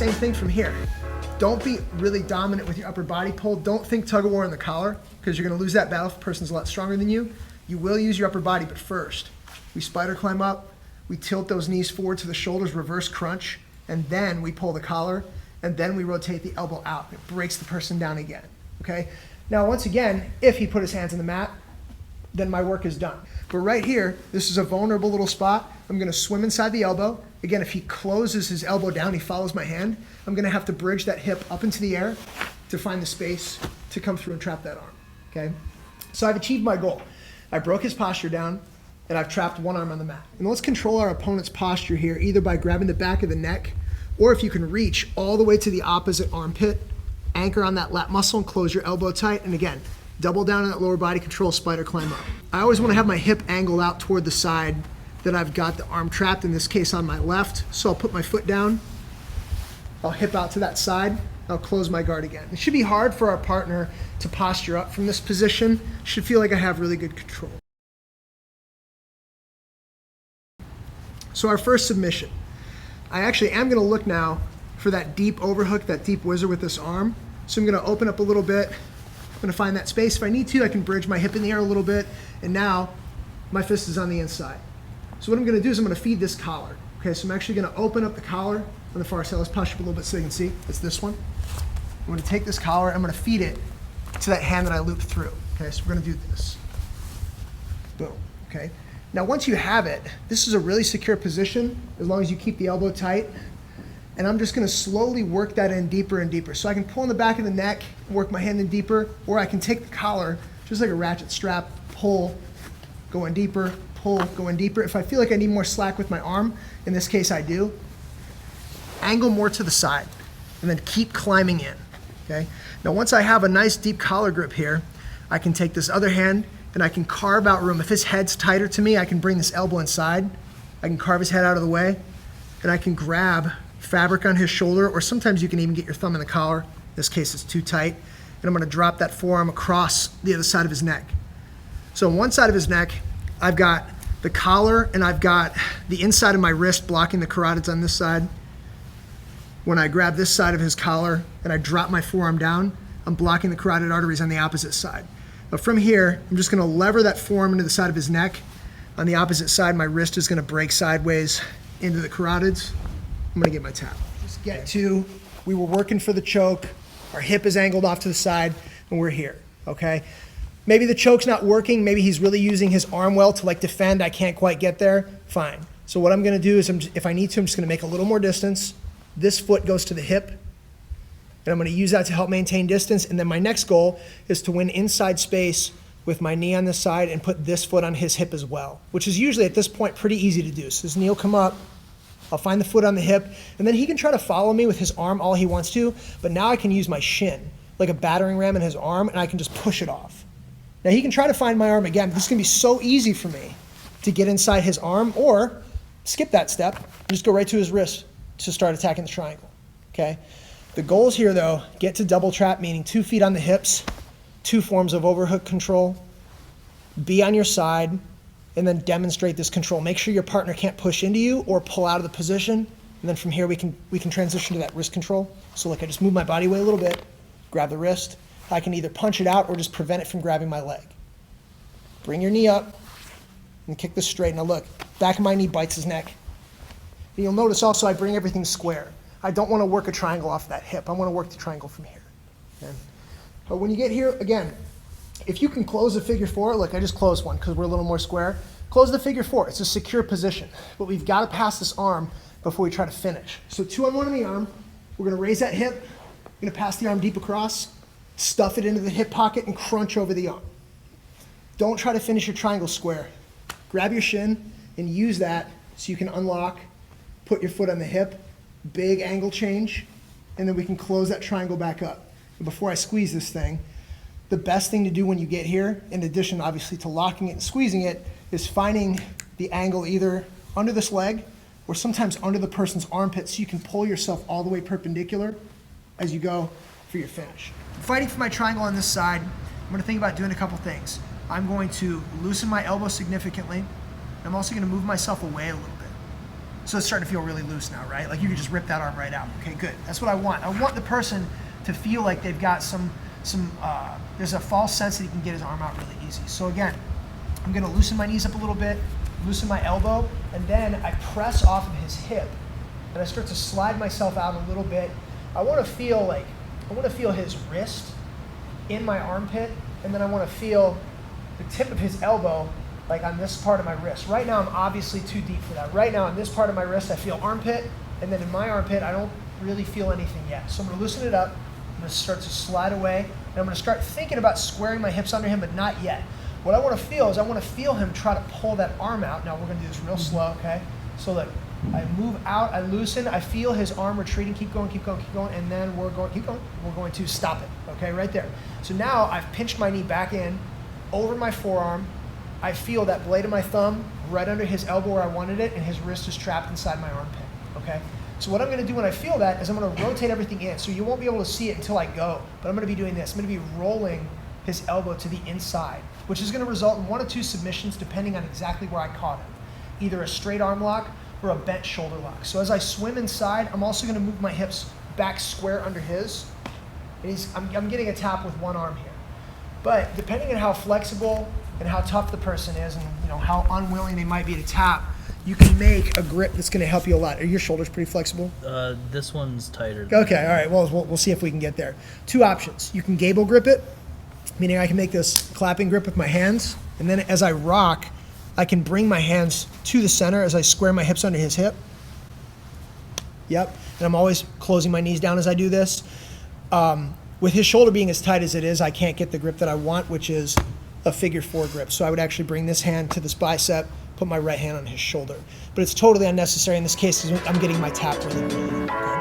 same thing from here. Don't be really dominant with your upper body pull. Don't think tug of war in the collar, because you're gonna lose that battle if the person's a lot stronger than you. You will use your upper body, but first, we spider climb up, we tilt those knees forward to the shoulders, reverse crunch, and then we pull the collar, and then we rotate the elbow out. It breaks the person down again, okay? Now, once again, if he put his hands on the mat, then my work is done. But right here, this is a vulnerable little spot. I'm gonna swim inside the elbow. Again, if he closes his elbow down, he follows my hand, I'm gonna have to bridge that hip up into the air to find the space to come through and trap that arm, okay? So I've achieved my goal. I broke his posture down, and I've trapped one arm on the mat. And let's control our opponent's posture here, either by grabbing the back of the neck, or if you can reach all the way to the opposite armpit, anchor on that lat muscle and close your elbow tight, and again, double down on that lower body control, spider climb up. I always wanna have my hip angled out toward the side that I've got the arm trapped, in this case on my left. So I'll put my foot down, I'll hip out to that side, I'll close my guard again. It should be hard for our partner to posture up from this position. Should feel like I have really good control. So our first submission. I actually am gonna look now for that deep overhook, that deep whizzer with this arm. So I'm gonna open up a little bit. I'm gonna find that space. If I need to, I can bridge my hip in the air a little bit. And now my fist is on the inside. So what I'm gonna do is I'm gonna feed this collar. Okay, so I'm actually gonna open up the collar on the far side. Let's push up a little bit so you can see. It's this one. I'm gonna take this collar, I'm gonna feed it to that hand that I looped through. Okay, so we're gonna do this. Boom, okay. Now once you have it, this is a really secure position as long as you keep the elbow tight. And I'm just gonna slowly work that in deeper and deeper. So I can pull in the back of the neck, work my hand in deeper, or I can take the collar, just like a ratchet strap, pull, go in deeper, pull, go in deeper. If I feel like I need more slack with my arm, in this case I do, angle more to the side, and then keep climbing in, okay? Now once I have a nice deep collar grip here, I can take this other hand and I can carve out room. If his head's tighter to me, I can bring this elbow inside, I can carve his head out of the way, and I can grab fabric on his shoulder, or sometimes you can even get your thumb in the collar. In this case it's too tight, and I'm gonna drop that forearm across the other side of his neck. So on one side of his neck, I've got the collar and I've got the inside of my wrist blocking the carotids on this side. When I grab this side of his collar and I drop my forearm down, I'm blocking the carotid arteries on the opposite side. But from here, I'm just gonna lever that forearm into the side of his neck. On the opposite side, my wrist is gonna break sideways into the carotids. I'm gonna get my tap. Just get to, we were working for the choke, our hip is angled off to the side, and we're here, okay? Maybe the choke's not working, maybe he's really using his arm well to like defend, I can't quite get there, fine. So what I'm gonna do is, if I need to, I'm just gonna make a little more distance. This foot goes to the hip, and I'm gonna use that to help maintain distance, and then my next goal is to win inside space with my knee on this side and put this foot on his hip as well, which is usually at this point pretty easy to do. So his knee will come up, I'll find the foot on the hip, and then he can try to follow me with his arm all he wants to, but now I can use my shin, like a battering ram in his arm, and I can just push it off. Now he can try to find my arm again, but this is gonna be so easy for me to get inside his arm, or skip that step, and just go right to his wrist to start attacking the triangle, okay? The goals here though, get to double trap, meaning 2 feet on the hips, 2 forms of overhook control, be on your side, and then demonstrate this control. Make sure your partner can't push into you or pull out of the position, and then from here we can transition to that wrist control. So like I just move my body away a little bit, grab the wrist, I can either punch it out or just prevent it from grabbing my leg. Bring your knee up and kick this straight. Now look, back of my knee bites his neck. And you'll notice also I bring everything square. I don't want to work a triangle off that hip. I want to work the triangle from here. Okay? But when you get here, again, if you can close a figure 4, look, I just closed one because we're a little more square. Close the figure 4. It's a secure position. But we've got to pass this arm before we try to finish. So 2 on 1 on the arm. We're going to raise that hip. We're going to pass the arm deep across, stuff it into the hip pocket, and crunch over the arm. Don't try to finish your triangle square. Grab your shin and use that so you can unlock, put your foot on the hip, big angle change, and then we can close that triangle back up. And before I squeeze this thing, the best thing to do when you get here, in addition obviously to locking it and squeezing it, is finding the angle either under this leg or sometimes under the person's armpit so you can pull yourself all the way perpendicular as you go for your finish. Fighting for my triangle on this side, I'm gonna think about doing a couple things. I'm going to loosen my elbow significantly. I'm also gonna move myself away a little bit. So it's starting to feel really loose now, right? Like you could just rip that arm right out. Okay, good. That's what I want. I want the person to feel like they've got there's a false sense that he can get his arm out really easy. So again, I'm gonna loosen my knees up a little bit, loosen my elbow, and then I press off of his hip, and I start to slide myself out a little bit. I wanna feel his wrist in my armpit, and then I wanna feel the tip of his elbow like on this part of my wrist. Right now, I'm obviously too deep for that. Right now, on this part of my wrist, I feel armpit, and then in my armpit, I don't really feel anything yet. So I'm gonna loosen it up, I'm gonna start to slide away, and I'm gonna start thinking about squaring my hips under him, but not yet. What I wanna feel is I wanna feel him try to pull that arm out. Now we're gonna do this real slow, okay? So look, I move out, I loosen, I feel his arm retreating, keep going, and then we're going to stop it, okay, right there. So now I've pinched my knee back in, over my forearm, I feel that blade of my thumb right under his elbow where I wanted it, and his wrist is trapped inside my armpit, okay? So what I'm gonna do when I feel that is I'm gonna rotate everything in. So you won't be able to see it until I go, but I'm gonna be doing this. I'm gonna be rolling his elbow to the inside, which is gonna result in 1 or 2 submissions depending on exactly where I caught him. Either a straight arm lock or a bent shoulder lock. So as I swim inside, I'm also gonna move my hips back square under his. And I'm getting a tap with one arm here. But depending on how flexible and how tough the person is, and how unwilling they might be to tap, you can make a grip that's going to help you a lot. Are your shoulders pretty flexible? This one's tighter. Okay, all right. Well, we'll see if we can get there. 2 options. You can gable grip it, meaning I can make this clapping grip with my hands, and then as I rock, I can bring my hands to the center as I square my hips under his hip. Yep, and I'm always closing my knees down as I do this. With his shoulder being as tight as it is, I can't get the grip that I want, which is a figure 4 grip. So I would actually bring this hand to this bicep, put my right hand on his shoulder. But it's totally unnecessary in this case because I'm getting my tap really, really.